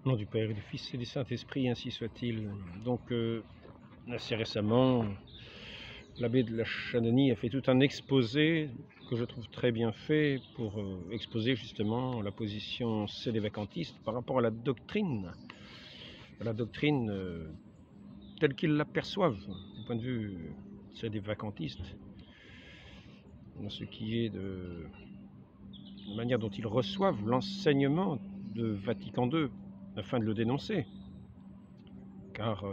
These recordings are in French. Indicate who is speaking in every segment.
Speaker 1: Au nom du Père et du Fils et du Saint-Esprit, ainsi soit-il. Donc, assez récemment, l'abbé de la Chanonie a fait tout un exposé que je trouve très bien fait pour exposer justement la position sédévacantiste par rapport à la doctrine telle qu'ils l'aperçoivent du point de vue sédévacantiste, dans ce qui est de la manière dont ils reçoivent l'enseignement de Vatican II afin de le dénoncer. Car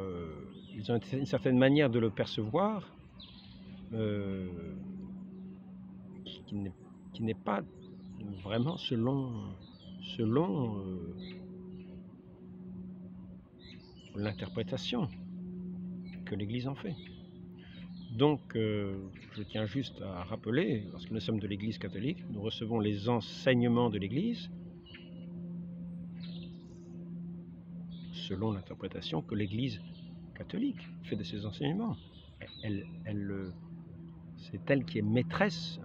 Speaker 1: ils ont une certaine manière de le percevoir qui n'est pas vraiment selon l'interprétation que l'Église en fait. Donc, je tiens juste à rappeler, lorsque nous sommes de l'Église catholique, nous recevons les enseignements de l'Église selon l'interprétation que l'Église catholique fait de ses enseignements. C'est elle qui est maîtresse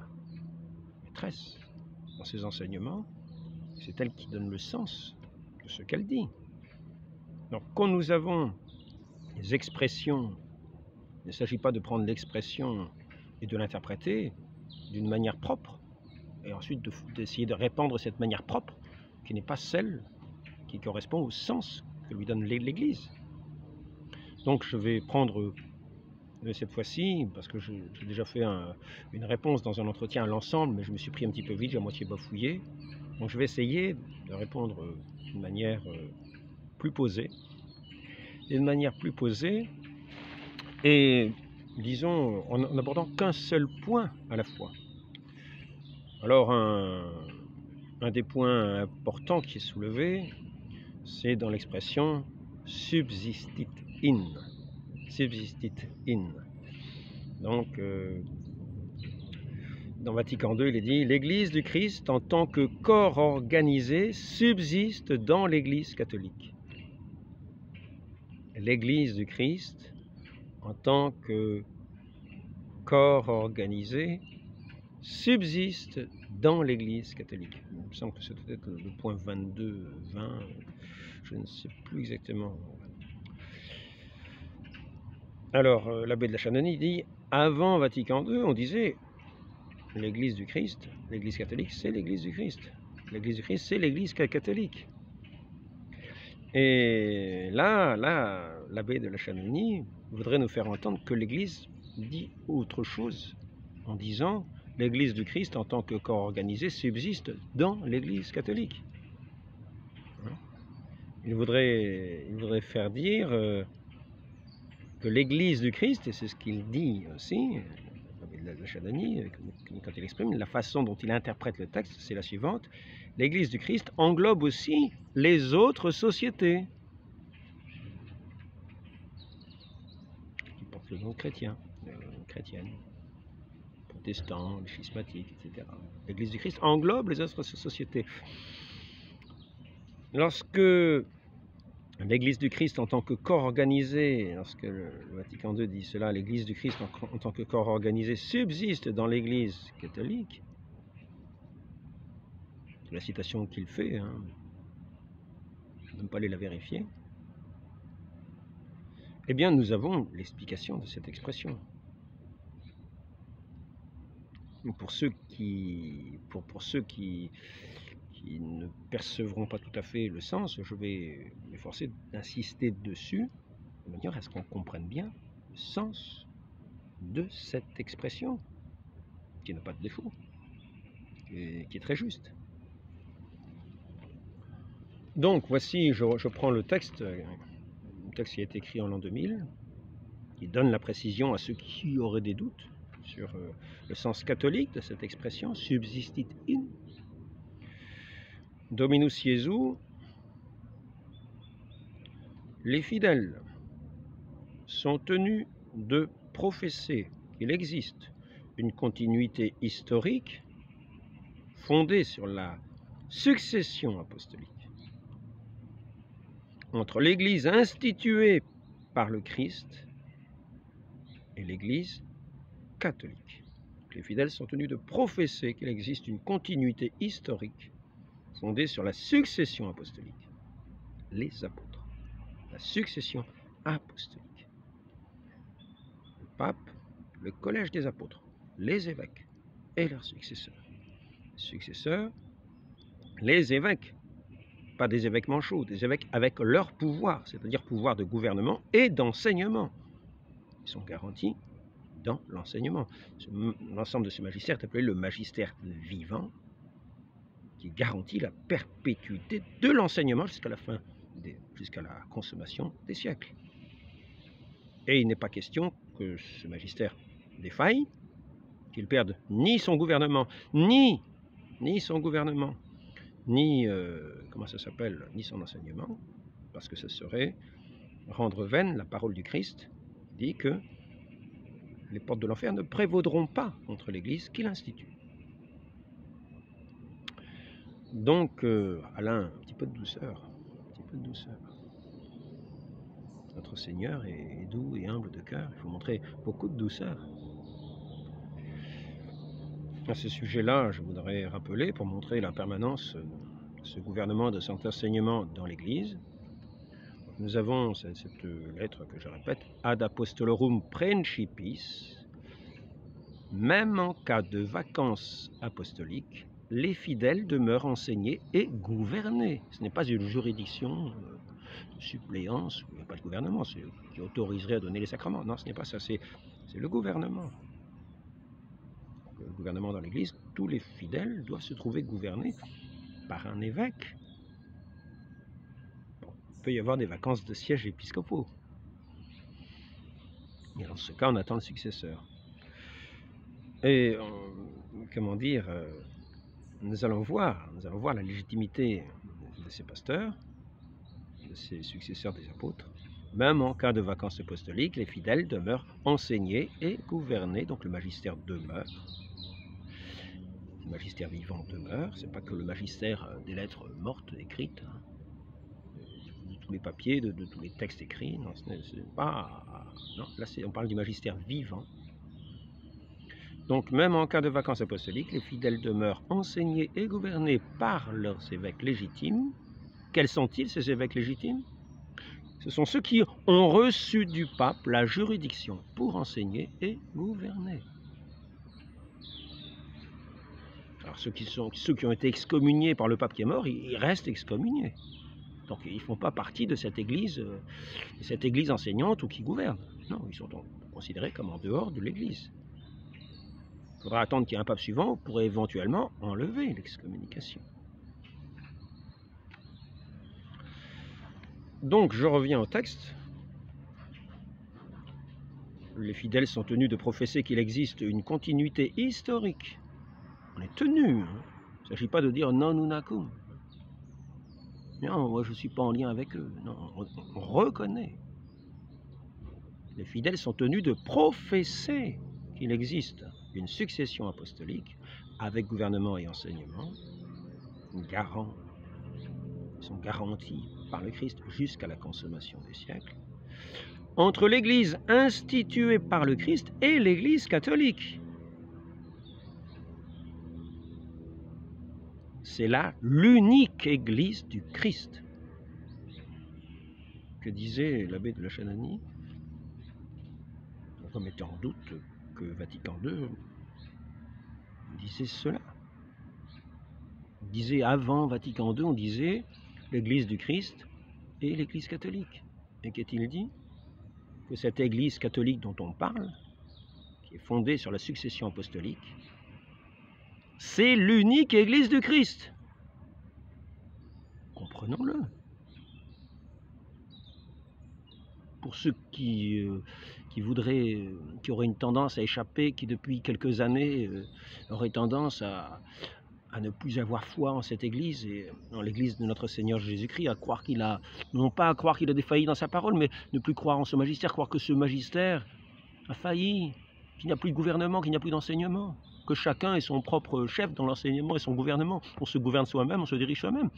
Speaker 1: dans ses enseignements, c'est elle qui donne le sens de ce qu'elle dit. Donc, quand nous avons des expressions, il ne s'agit pas de prendre l'expression et de l'interpréter d'une manière propre, et ensuite d'essayer de répandre cette manière propre, qui n'est pas celle qui correspond au sens que lui donne l'Église. Donc je vais prendre cette fois-ci, parce que j'ai déjà fait une réponse dans un entretien à l'ensemble, mais je me suis pris un petit peu vite, j'ai à moitié bafouillé. Donc je vais essayer de répondre d'une manière plus posée. Et disons en n'abordant qu'un seul point à la fois. Alors un des points importants qui est soulevé, c'est dans l'expression subsistit in. Subsistit in. Donc, dans Vatican II, il est dit « L'Église du Christ, en tant que corps organisé, subsiste dans l'Église catholique. » L'Église du Christ, en tant que corps organisé, subsiste dans l'Église catholique. Il me semble que c'est peut-être le point 22, 20, je ne sais plus exactement. Alors, l'abbé de la Chanonie dit, avant Vatican II, on disait, l'Église du Christ, l'Église catholique, c'est l'Église du Christ. L'Église du Christ, c'est l'Église catholique. Et là, l'abbé de la Chanonie voudrait nous faire entendre que l'Église dit autre chose, en disant, l'Église du Christ, en tant que corps organisé, subsiste dans l'Église catholique. Il voudrait faire dire que l'Église du Christ, et c'est ce qu'il dit aussi, la Chanonie, quand il exprime, la façon dont il interprète le texte, c'est la suivante, l'Église du Christ englobe aussi les autres sociétés qui portent le nom chrétien, chrétienne, protestants, les schismatiques, etc. L'Église du Christ englobe les autres sociétés. Lorsque l'Église du Christ en tant que corps organisé, lorsque le Vatican II dit cela, l'Église du Christ en tant que corps organisé subsiste dans l'Église catholique, c'est la citation qu'il fait, hein, je ne peux pas aller la vérifier, eh bien nous avons l'explication de cette expression. Pour ceux qui ne percevront pas tout à fait le sens, je vais m'efforcer d'insister dessus, de manière à ce qu'on comprenne bien le sens de cette expression, qui n'a pas de défaut, et qui est très juste. Donc voici, je prends le texte qui a été écrit en l'an 2000, qui donne la précision à ceux qui auraient des doutes sur le sens catholique de cette expression, subsistit in. Dominus Iesu, les fidèles sont tenus de professer qu'il existe une continuité historique fondée sur la succession apostolique entre l'Église instituée par le Christ et l'Église catholique. Les fidèles sont tenus de professer qu'il existe une continuité historique fondée sur la succession apostolique les apôtres. La succession apostolique. Le pape, le collège des apôtres, les évêques et leurs successeurs. Les successeurs, les évêques, pas des évêques manchots, des évêques avec leur pouvoir, c'est-à-dire pouvoir de gouvernement et d'enseignement. Ils sont garantis dans l'enseignement. L'ensemble de ce magistère est appelé le magistère vivant, qui garantit la perpétuité de l'enseignement jusqu'à la consommation des siècles. Et il n'est pas question que ce magistère défaille, qu'il perde ni son gouvernement, ni son gouvernement, ni ni son enseignement, parce que ce serait rendre vaine la parole du Christ, qui dit que les portes de l'enfer ne prévaudront pas contre l'Église qu'il institue. Donc, Alain, un petit peu de douceur, un petit peu de douceur. Notre Seigneur est doux et humble de cœur, il faut montrer beaucoup de douceur. À ce sujet-là, je voudrais rappeler, pour montrer la permanence de ce gouvernement de cet enseignement dans l'Église, nous avons cette lettre que je répète, Ad Apostolorum Principis, même en cas de vacances apostoliques, les fidèles demeurent enseignés et gouvernés. Ce n'est pas une juridiction de suppléance, il n'y a pas de gouvernement qui autoriserait à donner les sacrements. Non, ce n'est pas ça, c'est le gouvernement. Le gouvernement dans l'Église, tous les fidèles doivent se trouver gouvernés par un évêque. Bon, il peut y avoir des vacances de sièges épiscopaux. Et dans ce cas, on attend le successeur. Et, comment dire, nous allons voir la légitimité de ces pasteurs, de ces successeurs des apôtres. Même en cas de vacances apostoliques, les fidèles demeurent enseignés et gouvernés, donc le magistère demeure. Le magistère vivant demeure, c'est pas que le magistère des lettres mortes écrites, de tous les papiers, de tous les textes écrits, non, ce n'est pas... Non, là on parle du magistère vivant. Donc même en cas de vacances apostoliques, les fidèles demeurent enseignés et gouvernés par leurs évêques légitimes. Quels sont-ils, ces évêques légitimes? Ce sont ceux qui ont reçu du pape la juridiction pour enseigner et gouverner. Alors ceux qui ont été excommuniés par le pape qui est mort, ils restent excommuniés. Donc ils ne font pas partie de cette église enseignante ou qui gouverne. Non, ils sont donc considérés comme en dehors de l'église. Il faudra attendre qu'il y ait un pape suivant pour éventuellement enlever l'excommunication. Donc je reviens au texte. Les fidèles sont tenus de professer qu'il existe une continuité historique. On est tenus. Il ne s'agit pas de dire non unacum. Non, moi je ne suis pas en lien avec eux. Non, on reconnaît. Les fidèles sont tenus de professer qu'il existe une succession apostolique avec gouvernement et enseignement, garant. Ils sont garantis par le Christ jusqu'à la consommation des siècles, entre l'Église instituée par le Christ et l'Église catholique. C'est là l'unique Église du Christ. Que disait l'abbé de la Chananie, en mettant en doute que Vatican II disait cela. On disait avant Vatican II, on disait l'Église du Christ et l'Église catholique. Et qu'est-il dit? Que cette Église catholique dont on parle, qui est fondée sur la succession apostolique, c'est l'unique Église du Christ. Comprenons-le. Pour ceux qui auraient une tendance à échapper, qui depuis quelques années auraient tendance à ne plus avoir foi en cette Église et en l'Église de notre Seigneur Jésus-Christ, à croire non pas à croire qu'il a défailli dans sa parole, mais ne plus croire en ce magistère, croire que ce magistère a failli, qu'il n'y a plus de gouvernement, qu'il n'y a plus d'enseignement, que chacun est son propre chef dans l'enseignement et son gouvernement. On se gouverne soi-même, on se dirige soi-même.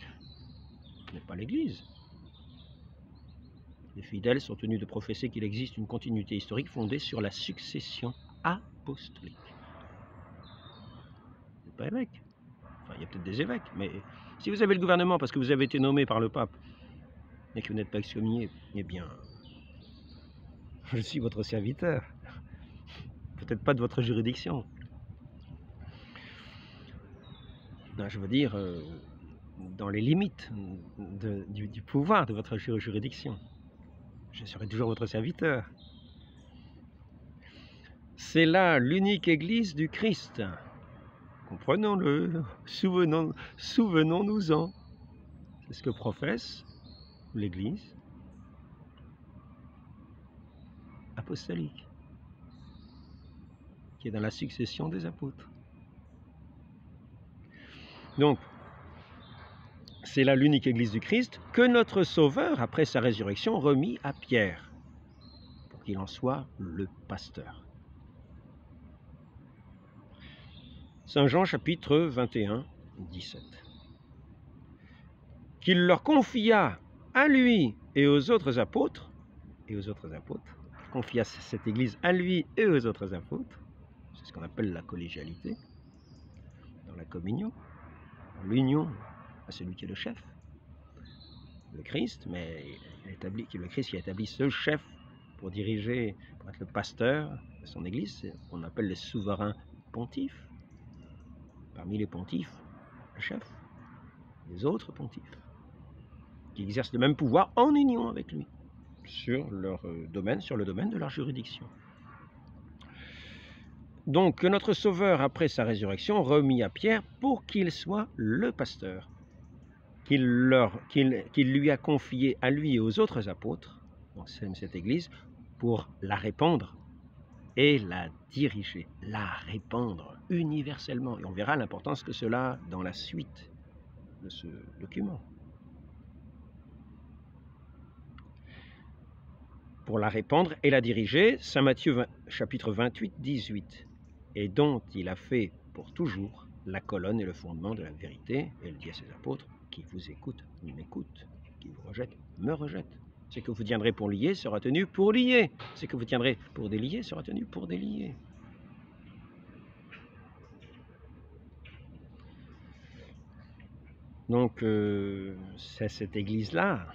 Speaker 1: Ce n'est pas l'Église. Les fidèles sont tenus de professer qu'il existe une continuité historique fondée sur la succession apostolique. Ce n'est pas évêque. Enfin, il y a peut-être des évêques, mais si vous avez le gouvernement parce que vous avez été nommé par le pape, et que vous n'êtes pas excommunié, eh bien, je suis votre serviteur. Peut-être pas de votre juridiction. Non, je veux dire, dans les limites du pouvoir de votre juridiction. Je serai toujours votre serviteur. C'est là l'unique Église du Christ. Comprenons-le, souvenons-nous-en. C'est ce que professe l'Église apostolique, qui est dans la succession des apôtres. Donc, c'est là l'unique Église du Christ que notre Sauveur, après sa résurrection, remit à Pierre, pour qu'il en soit le pasteur. Saint Jean chapitre 21, 17. Qu'il leur confia à lui et aux autres apôtres, confia cette Église à lui et aux autres apôtres, c'est ce qu'on appelle la collégialité, dans la communion, dans l'union à celui qui est le chef, le Christ, mais le Christ qui a établi ce chef pour diriger, pour être le pasteur de son Église, c'est ce qu'on appelle les souverains pontifes. Parmi les pontifes, le chef, les autres pontifes, qui exercent le même pouvoir en union avec lui, sur leur domaine, sur le domaine de leur juridiction. Donc, que notre Sauveur, après sa résurrection, remit à Pierre pour qu'il soit le pasteur, qu'il lui a confié à lui et aux autres apôtres, donc cette Église, pour la répandre et la diriger, la répandre universellement. Et on verra l'importance que cela a dans la suite de ce document. Pour la répandre et la diriger, Saint Matthieu chapitre 28, 18, et dont il a fait pour toujours la colonne et le fondement de la vérité, et il dit à ses apôtres, qui vous écoute, m'écoute, qui vous rejette, me rejette. Ce que vous tiendrez pour lier sera tenu pour lier. Ce que vous tiendrez pour délier sera tenu pour délier. Donc, c'est cette Église-là.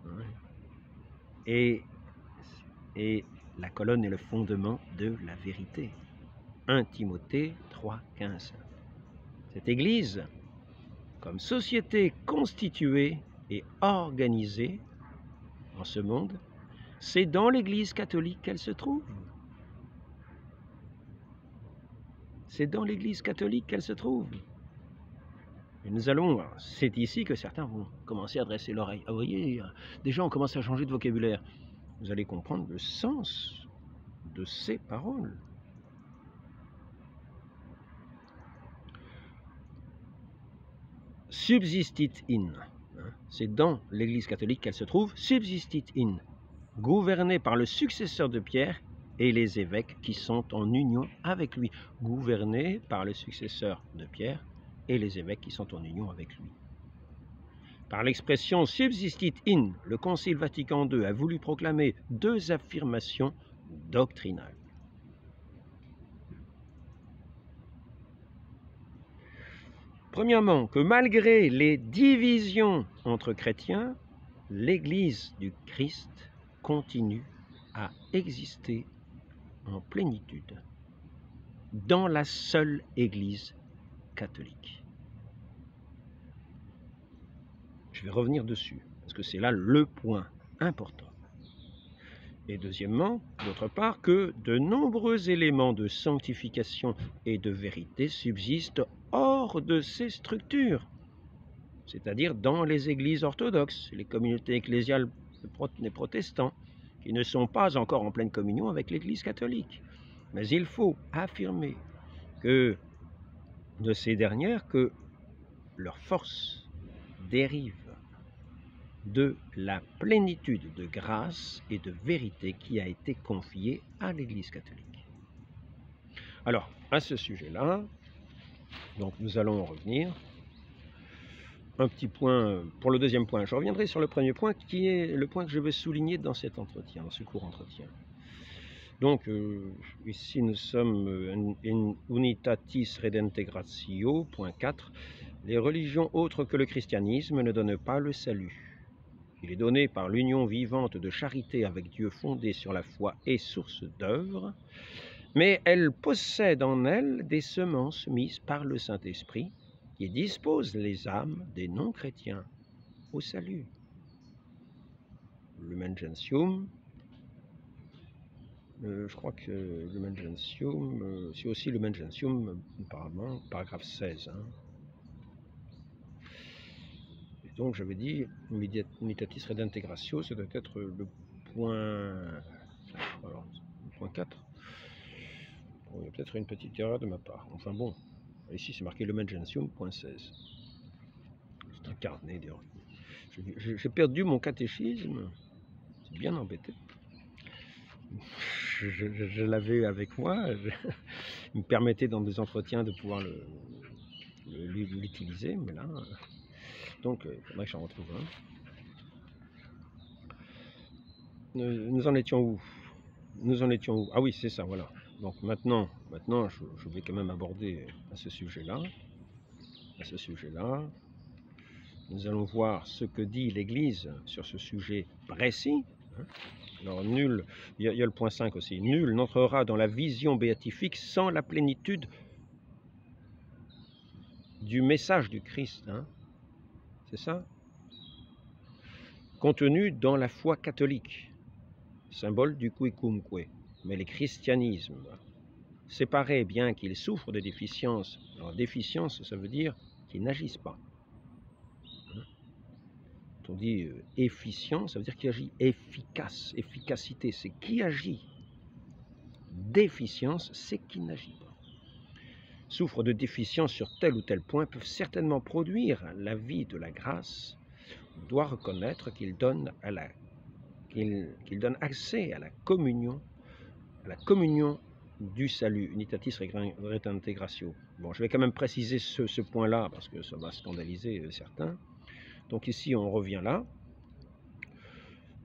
Speaker 1: Hein, et la colonne est le fondement de la vérité. 1 Timothée 3, 15. Cette Église, comme société constituée et organisée en ce monde, c'est dans l'Église catholique qu'elle se trouve. C'est dans l'Église catholique qu'elle se trouve. Et nous allons, c'est ici que certains vont commencer à dresser l'oreille. Ah, vous voyez, déjà on commence à changer de vocabulaire. Vous allez comprendre le sens de ces paroles. Subsistit in, c'est dans l'Église catholique qu'elle se trouve, subsistit in, gouvernée par le successeur de Pierre et les évêques qui sont en union avec lui. Gouvernée par le successeur de Pierre et les évêques qui sont en union avec lui. Par l'expression subsistit in, le Concile Vatican II a voulu proclamer deux affirmations doctrinales. Premièrement, que malgré les divisions entre chrétiens, l'Église du Christ continue à exister en plénitude dans la seule Église catholique. Je vais revenir dessus, parce que c'est là le point important. Et deuxièmement, d'autre part, que de nombreux éléments de sanctification et de vérité subsistent hors de ces structures, c'est-à-dire dans les églises orthodoxes, les communautés ecclésiales des protestants, qui ne sont pas encore en pleine communion avec l'Église catholique. Mais il faut affirmer que de ces dernières, que leur force dérive de la plénitude de grâce et de vérité qui a été confiée à l'Église catholique. Alors, à ce sujet-là, donc nous allons en revenir. Un petit point pour le deuxième point. Je reviendrai sur le premier point qui est le point que je vais souligner dans cet entretien, dans ce court entretien. Donc, ici nous sommes in Unitatis Redintegratio, point 4. Les religions autres que le christianisme ne donnent pas le salut. Il est donné par l'union vivante de charité avec Dieu fondée sur la foi et source d'œuvre, mais elle possède en elle des semences mises par le Saint-Esprit qui disposent les âmes des non-chrétiens au salut. Lumen Gentium, je crois que Lumen Gentium, c'est aussi Lumen Gentium, apparemment, paragraphe 16. Hein. Et donc j'avais dit, Unitatis Redintegratio, ça doit être le point, alors, le point 4. Bon, il y a peut-être une petite erreur de ma part. Enfin bon, ici c'est marqué Lumen Gentium, point 16. C'est un carnet d'ailleurs. J'ai perdu mon catéchisme, c'est bien embêté. Je l'avais avec moi, il me permettait dans des entretiens de pouvoir l'utiliser, mais là, donc il faudrait que j'en retrouve un. Nous en étions où? Nous en étions où? Ah oui, c'est ça, voilà. Donc maintenant je vais quand même aborder à ce sujet-là. Nous allons voir ce que dit l'Église sur ce sujet précis. Alors nul, il y a le point 5 aussi, nul n'entrera dans la vision béatifique sans la plénitude du message du Christ. Hein. C'est ça? Contenu dans la foi catholique, symbole du quicumque. Mais les christianismes, séparés bien qu'ils souffrent de déficience, alors déficience ça veut dire qu'ils n'agissent pas. On dit efficient, ça veut dire qu'il agit. Efficace, efficacité, c'est qui agit. Déficience, c'est qui n'agit pas. Souffrent de déficience sur tel ou tel point, peuvent certainement produire la vie de la grâce. On doit reconnaître qu'il donne, qu'il donne accès à la communion du salut, Unitatis Redintegratio. Bon, je vais quand même préciser ce point-là, parce que ça va scandaliser certains. Donc ici, on revient là.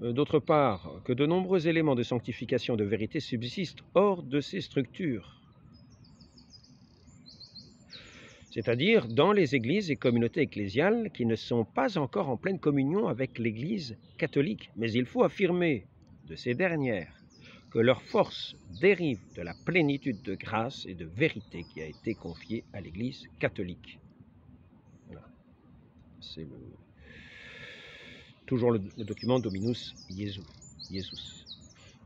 Speaker 1: D'autre part, que de nombreux éléments de sanctification de vérité subsistent hors de ces structures, c'est-à-dire dans les églises et communautés ecclésiales qui ne sont pas encore en pleine communion avec l'Église catholique. Mais il faut affirmer de ces dernières que leur force dérive de la plénitude de grâce et de vérité qui a été confiée à l'Église catholique. Voilà. C'est toujours le document Dominus Jesus.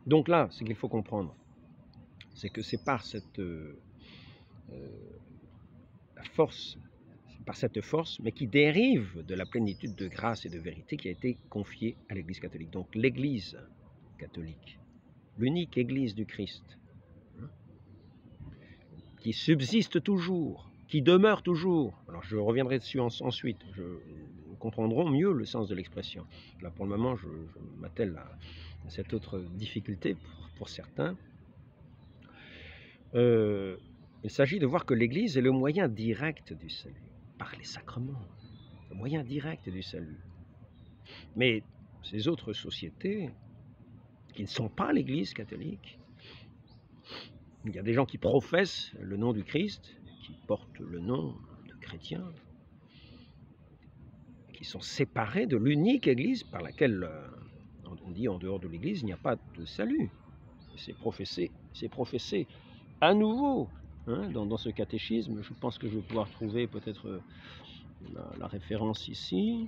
Speaker 1: Donc là, ce qu'il faut comprendre, c'est que c'est par cette force, mais qui dérive de la plénitude de grâce et de vérité qui a été confiée à l'Église catholique. Donc l'Église catholique, l'unique Église du Christ, qui subsiste toujours, qui demeure toujours. Alors je reviendrai dessus ensuite, nous comprendrons mieux le sens de l'expression. Là pour le moment, je m'attelle à cette autre difficulté pour certains. Il s'agit de voir que l'Église est le moyen direct du salut, par les sacrements, le moyen direct du salut. Mais ces autres sociétés, qui ne sont pas l'Église catholique, il y a des gens qui professent le nom du Christ, qui portent le nom de chrétiens, qui sont séparés de l'unique Église par laquelle, on dit en dehors de l'Église, il n'y a pas de salut. C'est professé à nouveau. Hein, dans ce catéchisme, je pense que je vais pouvoir trouver peut-être la référence ici.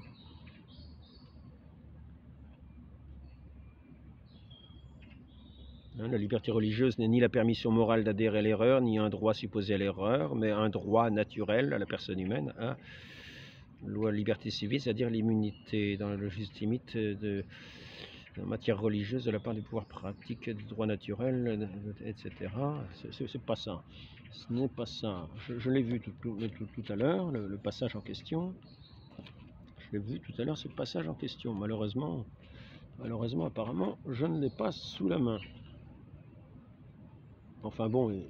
Speaker 1: Hein, la liberté religieuse n'est ni la permission morale d'adhérer à l'erreur, ni un droit supposé à l'erreur, mais un droit naturel à la personne humaine. Hein. Loi liberté civile, c'est-à-dire l'immunité dans le juste limite de en matière religieuse de la part du pouvoir pratique du droit naturel, etc. C'est pas ça. Ce n'est pas ça. Je l'ai vu tout à l'heure, le passage en question. Je l'ai vu tout à l'heure, ce passage en question. Malheureusement, apparemment, je ne l'ai pas sous la main. Enfin bon,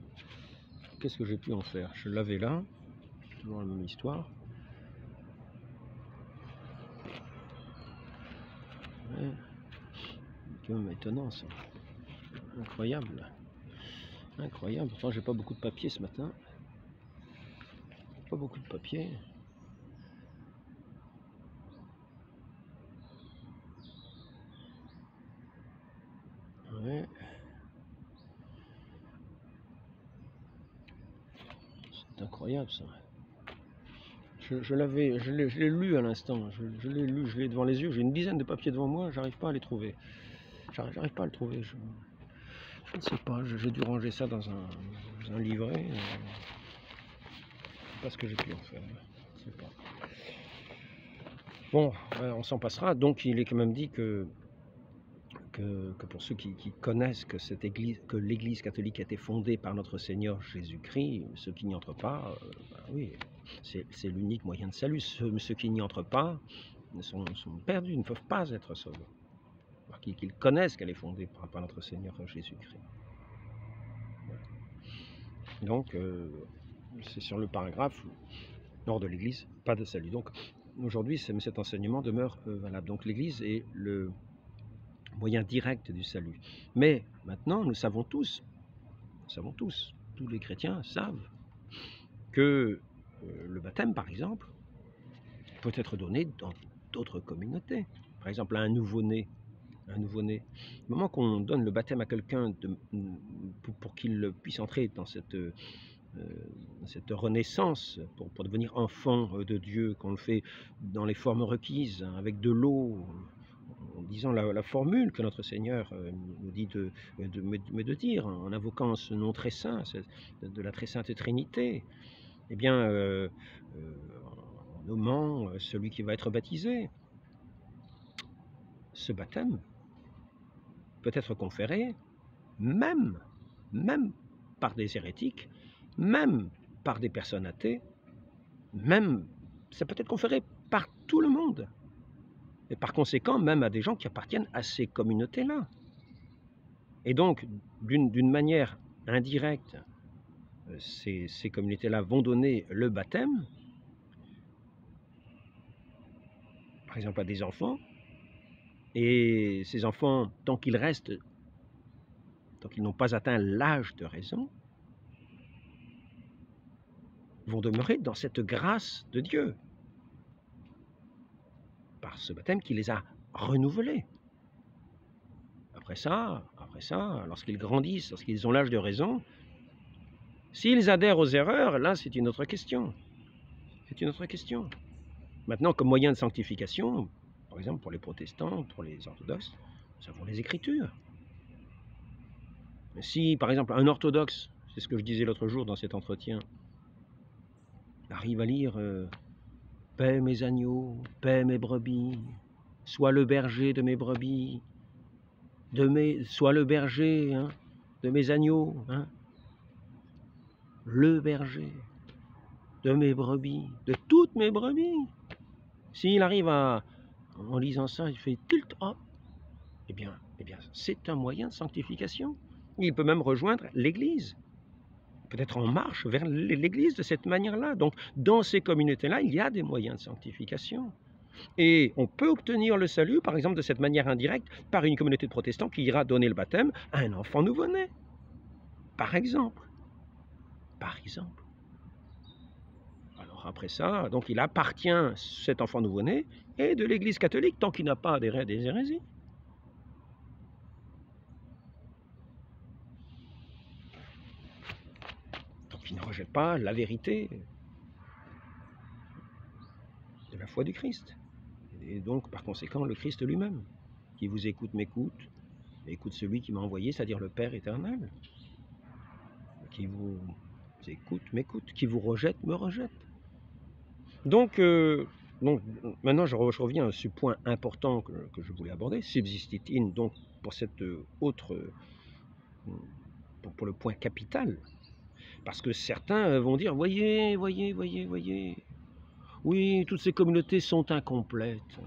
Speaker 1: qu'est-ce que j'ai pu en faire? Je l'avais là, toujours la même histoire. Ouais. C'est quand même étonnant ça. Incroyable. Incroyable. Pourtant, j'ai pas beaucoup de papier ce matin. Pas beaucoup de papier. Ouais. C'est incroyable ça. Je l'ai lu à l'instant, je l'ai lu, je l'ai devant les yeux, j'ai une dizaine de papiers devant moi, j'arrive pas à les trouver. J'arrive pas à le trouver. Je ne sais pas, j'ai dû ranger ça dans un livret. Je sais pas ce que j'ai pu en faire. Je sais pas. Bon, on s'en passera. Donc il est quand même dit que pour ceux qui connaissent que l'Église catholique a été fondée par notre Seigneur Jésus-Christ, ceux qui n'y entrent pas, oui, c'est l'unique moyen de salut. Ceux qui n'y entrent pas sont perdus, ne peuvent pas être sauvés. Qu'ils connaissent qu'elle est fondée par notre Seigneur Jésus-Christ. Voilà. Donc, c'est sur le paragraphe hors de l'Église, pas de salut. Donc, aujourd'hui, cet enseignement demeure valable. Donc, l'Église est le moyen direct du salut. Mais maintenant, nous savons tous, tous les chrétiens savent que le baptême, par exemple, peut être donné dans d'autres communautés. Par exemple, à un nouveau-né. Au moment qu'on donne le baptême à quelqu'un pour qu'il puisse entrer dans cette renaissance, pour devenir enfant de Dieu, qu'on le fait dans les formes requises, avec de l'eau, en disant la formule que notre Seigneur nous dit de dire, en invoquant ce nom très saint, de la très sainte Trinité, eh bien, en nommant celui qui va être baptisé, ce baptême peut être conféré même par des hérétiques, même par des personnes athées, même, ça peut être conféré par tout le monde. Et par conséquent, même à des gens qui appartiennent à ces communautés-là. Et donc, d'une manière indirecte, ces communautés-là vont donner le baptême, par exemple à des enfants, et ces enfants, tant qu'ils n'ont pas atteint l'âge de raison, vont demeurer dans cette grâce de Dieu, par ce baptême qui les a renouvelés. Après ça, lorsqu'ils grandissent, lorsqu'ils ont l'âge de raison, s'ils adhèrent aux erreurs, là c'est une autre question. C'est une autre question. Maintenant, comme moyen de sanctification, par exemple pour les protestants, pour les orthodoxes, nous avons les Écritures. Si, par exemple, un orthodoxe, c'est ce que je disais l'autre jour dans cet entretien, arrive à lire paix mes agneaux, paix mes brebis, sois le berger de mes brebis, sois le berger de mes agneaux, le berger de mes brebis, de toutes mes brebis. S'il arrive en lisant ça, il fait tilt up, eh bien, c'est un moyen de sanctification. Il peut même rejoindre l'Église, peut-être en marche vers l'Église de cette manière-là. Donc, dans ces communautés-là, il y a des moyens de sanctification. Et on peut obtenir le salut, par exemple, de cette manière indirecte, par une communauté de protestants qui ira donner le baptême à un enfant nouveau-né. Par exemple. Alors après ça, donc il appartient, cet enfant nouveau-né, et de l'Église catholique, tant qu'il n'a pas adhéré à des hérésies. Qui ne rejette pas la vérité de la foi du Christ. Et donc, par conséquent, le Christ lui-même, qui vous écoute, m'écoute, écoute celui qui m'a envoyé, c'est-à-dire le Père éternel, qui vous écoute, m'écoute, qui vous rejette, me rejette. Donc maintenant, je reviens à ce point important que je voulais aborder, subsistit in, donc pour cette autre, pour le point capital. Parce que certains vont dire, voyez, oui, toutes ces communautés sont incomplètes.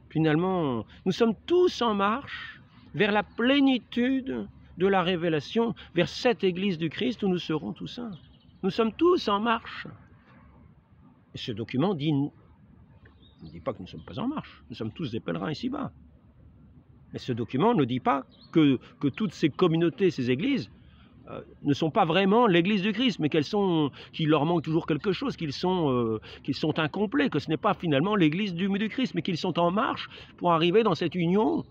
Speaker 1: Finalement, nous sommes tous en marche vers la plénitude de la révélation, vers cette Église du Christ où nous serons tous saints. Nous sommes tous en marche. Et ce document ne dit pas que nous ne sommes pas en marche. Nous sommes tous des pèlerins ici-bas. Mais ce document ne dit pas que toutes ces communautés, ces églises, ne sont pas vraiment l'Église du Christ, mais qu'il leur manque toujours quelque chose, qu'ils sont incomplets, que ce n'est pas finalement l'Église du Christ, mais qu'ils sont en marche pour arriver dans cette union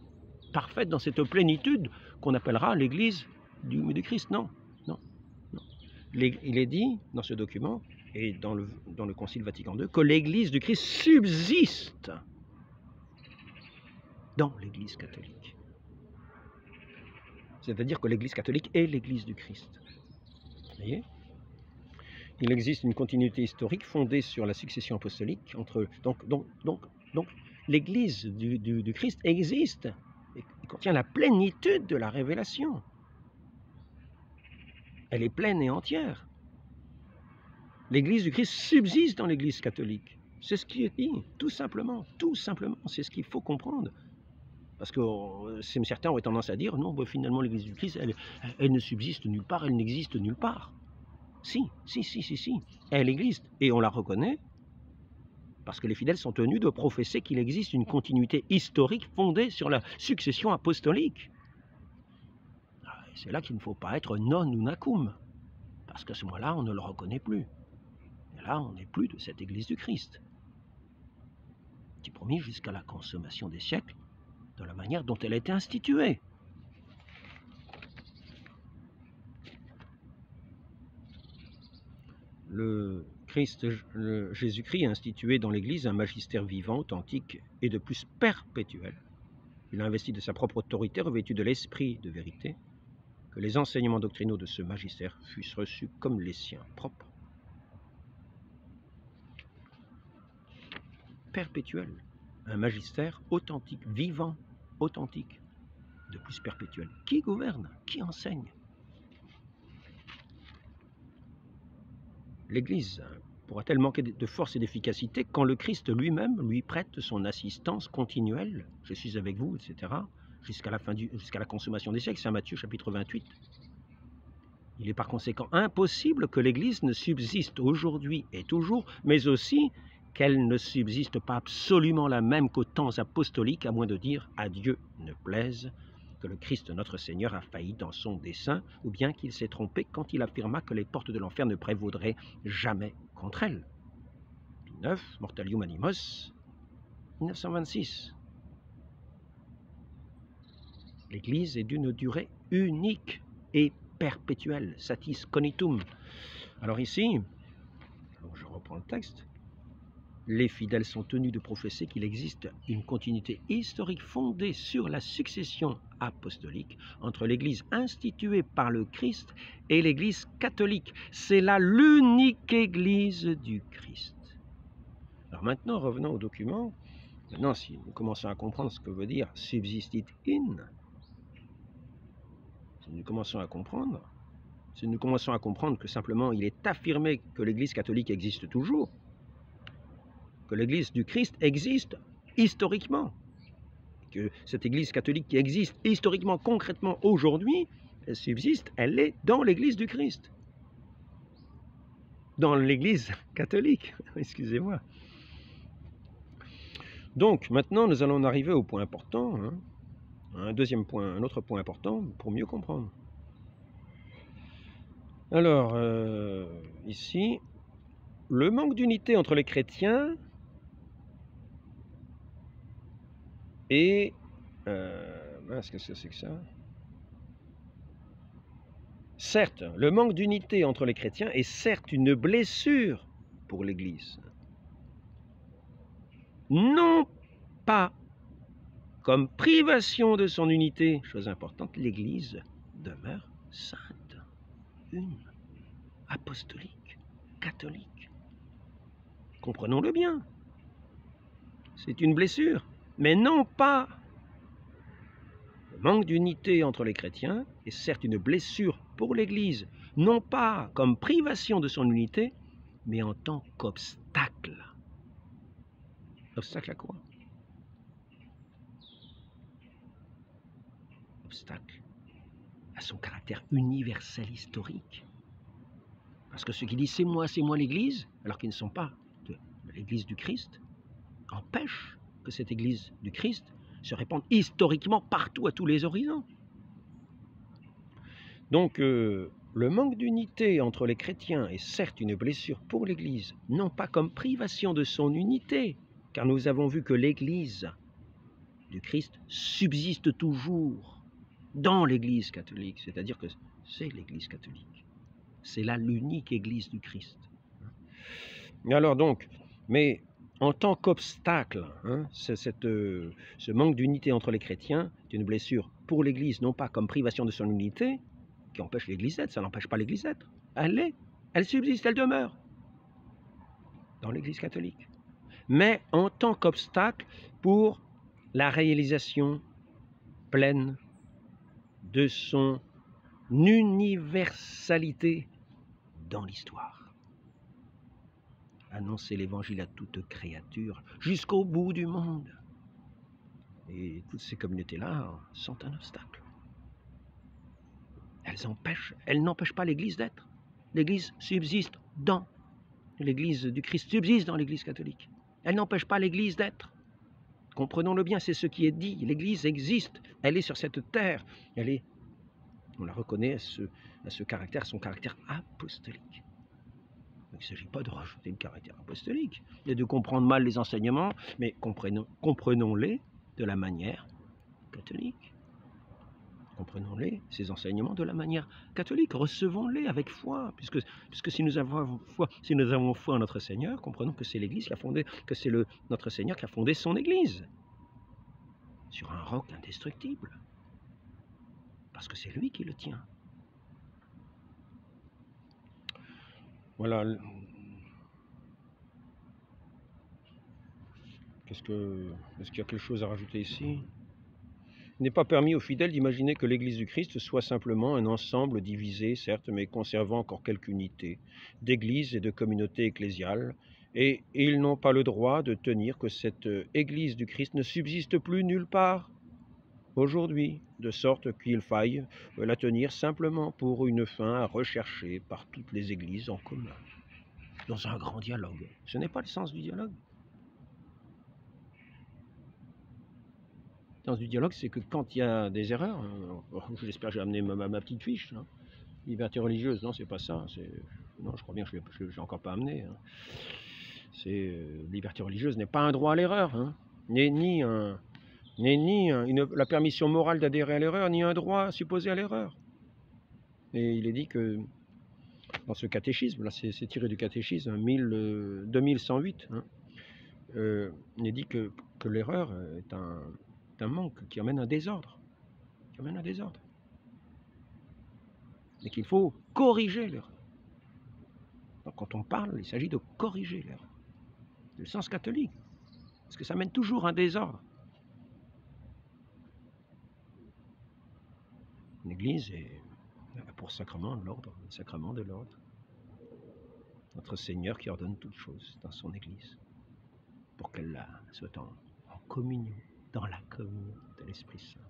Speaker 1: parfaite dans cette plénitude qu'on appellera l'Église du Christ. Non, non, non. Il est dit dans ce document et dans le Concile Vatican II que l'Église du Christ subsiste dans l'Église catholique. C'est-à-dire que l'Église catholique est l'Église du Christ. Vous voyez ? Il existe une continuité historique fondée sur la succession apostolique entre... Donc l'Église du Christ existe et contient la plénitude de la révélation. Elle est pleine et entière. L'Église du Christ subsiste dans l'Église catholique. C'est ce qui est dit, tout simplement, c'est ce qu'il faut comprendre. Parce que certains auraient tendance à dire, non, finalement l'Église du Christ, elle ne subsiste nulle part, elle n'existe nulle part. Si, elle existe, et on la reconnaît, parce que les fidèles sont tenus de professer qu'il existe une continuité historique fondée sur la succession apostolique. C'est là qu'il ne faut pas être non unacum, parce qu'à ce moment-là, on ne le reconnaît plus. Et là, on n'est plus de cette Église du Christ, qui est promis jusqu'à la consommation des siècles, de la manière dont elle a été instituée. Jésus-Christ a institué dans l'Église un magistère vivant, authentique et de plus perpétuel. Il a investi de sa propre autorité, revêtu de l'esprit de vérité, que les enseignements doctrinaux de ce magistère fussent reçus comme les siens propres. Perpétuel, un magistère authentique, vivant, authentique, de plus perpétuel. Qui gouverne? Qui enseigne? L'Église pourra-t-elle manquer de force et d'efficacité quand le Christ lui-même lui prête son assistance continuelle? Je suis avec vous, etc. jusqu'à la consommation des siècles. C'est Matthieu chapitre 28. Il est par conséquent impossible que l'Église ne subsiste aujourd'hui et toujours, mais aussi qu'elle ne subsiste pas absolument la même qu'aux temps apostoliques, à moins de dire « à Dieu ne plaise » que le Christ notre Seigneur a failli dans son dessein, ou bien qu'il s'est trompé quand il affirma que les portes de l'enfer ne prévaudraient jamais contre elle. 9, Mortalium Animos, 1926. L'Église est d'une durée unique et perpétuelle, satis conitum. Alors ici, je reprends le texte, les fidèles sont tenus de professer qu'il existe une continuité historique fondée sur la succession apostolique entre l'Église instituée par le Christ et l'Église catholique. C'est là l'unique Église du Christ. Alors maintenant, revenons au document. Maintenant, si nous commençons à comprendre ce que veut dire « subsistit in », si nous commençons à comprendre que simplement il est affirmé que l'Église catholique existe toujours, que l'Église du Christ existe historiquement, que cette Église catholique qui existe historiquement, concrètement aujourd'hui, elle subsiste, elle est dans l'Église du Christ. Dans l'Église catholique, excusez-moi. Donc maintenant nous allons arriver au point important, un autre point important pour mieux comprendre. Alors, ici, le manque d'unité entre les chrétiens et... qu'est-ce que c'est que ça? Certes, le manque d'unité entre les chrétiens est certes une blessure pour l'Église. Non pas comme privation de son unité, chose importante, l'Église demeure sainte, une, apostolique, catholique. Comprenons-le bien. C'est une blessure, mais non pas. Le manque d'unité entre les chrétiens est certes une blessure pour l'Église, non pas comme privation de son unité, mais en tant qu'obstacle. Obstacle à quoi? Obstacle à son caractère universel historique. Parce que ceux qui disent c'est moi l'Église, alors qu'ils ne sont pas de l'Église du Christ, empêchent que cette Église du Christ se répande historiquement partout à tous les horizons. Donc le manque d'unité entre les chrétiens est certes une blessure pour l'Église, non pas comme privation de son unité, car nous avons vu que l'Église du Christ subsiste toujours dans l'Église catholique, c'est-à-dire que c'est l'Église catholique. C'est là l'unique Église du Christ. Mais alors donc, mais en tant qu'obstacle, hein, ce manque d'unité entre les chrétiens est une blessure pour l'Église, non pas comme privation de son unité, qui empêche l'Église d'être, ça n'empêche pas l'Église d'être. Elle subsiste, elle demeure dans l'Église catholique. Mais en tant qu'obstacle pour la réalisation pleine de son universalité dans l'histoire. Annoncer l'évangile à toute créature jusqu'au bout du monde. Et toutes ces communautés-là sont un obstacle. Elles n'empêchent pas l'Église d'être. L'Église subsiste dans l'Église du Christ, subsiste dans l'Église catholique. Elle n'empêche pas l'Église d'être. Comprenons-le bien, c'est ce qui est dit. L'Église existe, elle est sur cette terre. On la reconnaît à son caractère apostolique. Il ne s'agit pas de rajouter le caractère apostolique et de comprendre mal les enseignements, mais comprenons-les de la manière catholique. Comprenons-les, ces enseignements de la manière catholique, recevons-les avec foi, puisque si nous avons foi en notre Seigneur, comprenons que c'est l'Église qui a fondé, que c'est notre Seigneur qui a fondé son Église sur un roc indestructible, parce que c'est lui qui le tient. Voilà. Est-ce qu'il y a quelque chose à rajouter ici ? Il n'est pas permis aux fidèles d'imaginer que l'Église du Christ soit simplement un ensemble divisé, certes, mais conservant encore quelque unité, d'églises et de communautés ecclésiales, et ils n'ont pas le droit de tenir que cette Église du Christ ne subsiste plus nulle part aujourd'hui, de sorte qu'il faille la tenir simplement pour une fin recherchée par toutes les Églises en commun, dans un grand dialogue. Ce n'est pas le sens du dialogue. Le sens du dialogue, c'est que quand il y a des erreurs, j'espère que j'ai amené ma petite fiche, hein. Liberté religieuse, non, c'est pas ça. Non, je crois bien que je ne l'ai encore pas amené. Hein. Liberté religieuse n'est pas un droit à l'erreur, hein. N'est ni la permission morale d'adhérer à l'erreur, ni un droit supposé à l'erreur. Et il est dit que dans ce catéchisme, là c'est tiré du catéchisme 2108, hein, il est dit que l'erreur est un manque qui amène un désordre. Et qu'il faut corriger l'erreur. Donc quand on parle, il s'agit de corriger l'erreur. C'est le sens catholique. Parce que ça mène toujours un désordre. L'Église est pour sacrement de l'ordre, le sacrement de l'ordre. Notre Seigneur qui ordonne toutes choses dans son Église, pour qu'elle soit en communion, dans la communion de l'Esprit Saint,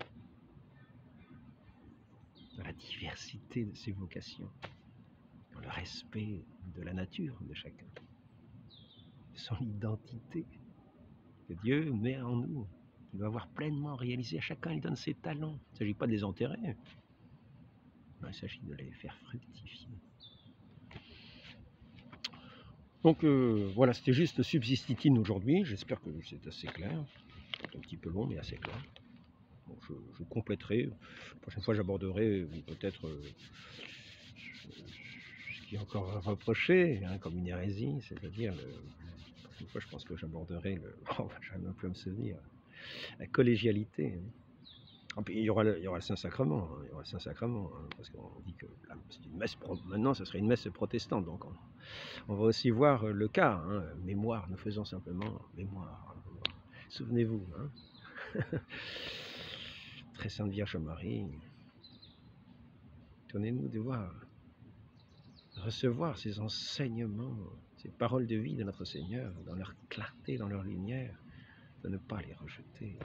Speaker 1: dans la diversité de ses vocations, dans le respect de la nature de chacun, de son identité que Dieu met en nous, qu'il doit avoir pleinement réalisé. À chacun, il donne ses talents. Il ne s'agit pas de les enterrer, mais il s'agit de les faire fructifier. Donc voilà, c'était juste subsistitine aujourd'hui. J'espère que c'est assez clair. C'est un petit peu long, mais assez clair. Bon, je compléterai. La prochaine fois, j'aborderai peut-être ce qui est encore reproché, hein, comme une hérésie, c'est-à-dire, la prochaine fois, je pense que j'aborderai j'arrive un peu à me souvenir, la collégialité. Il y aura le Saint-Sacrement, hein, il y aura le Saint-Sacrement, hein, parce qu'on dit que c'est une messe, maintenant, ce serait une messe protestante, donc on va aussi voir le cas, hein, mémoire, nous faisons simplement mémoire. Souvenez-vous, hein. Très Sainte Vierge Marie, étonnez-nous de recevoir ces enseignements, ces paroles de vie de notre Seigneur, dans leur clarté, dans leur lumière, de ne pas les rejeter.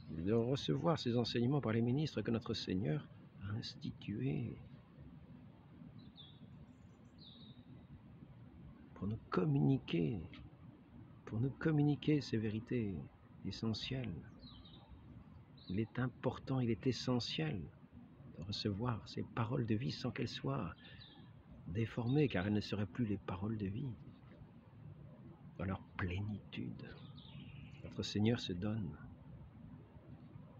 Speaker 1: De recevoir ces enseignements par les ministres que notre Seigneur a institués pour nous communiquer ces vérités essentielles. Il est important, il est essentiel de recevoir ces paroles de vie sans qu'elles soient déformées, car elles ne seraient plus les paroles de vie. dans leur plénitude. Notre Seigneur se donne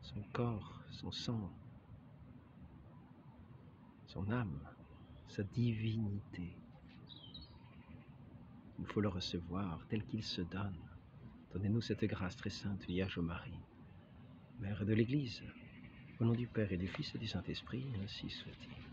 Speaker 1: son corps, son sang, son âme, sa divinité. Il faut le recevoir tel qu'il se donne. Donnez-nous cette grâce très sainte, Vierge Marie, Mère de l'Église, au nom du Père et du Fils et du Saint-Esprit, ainsi soit-il.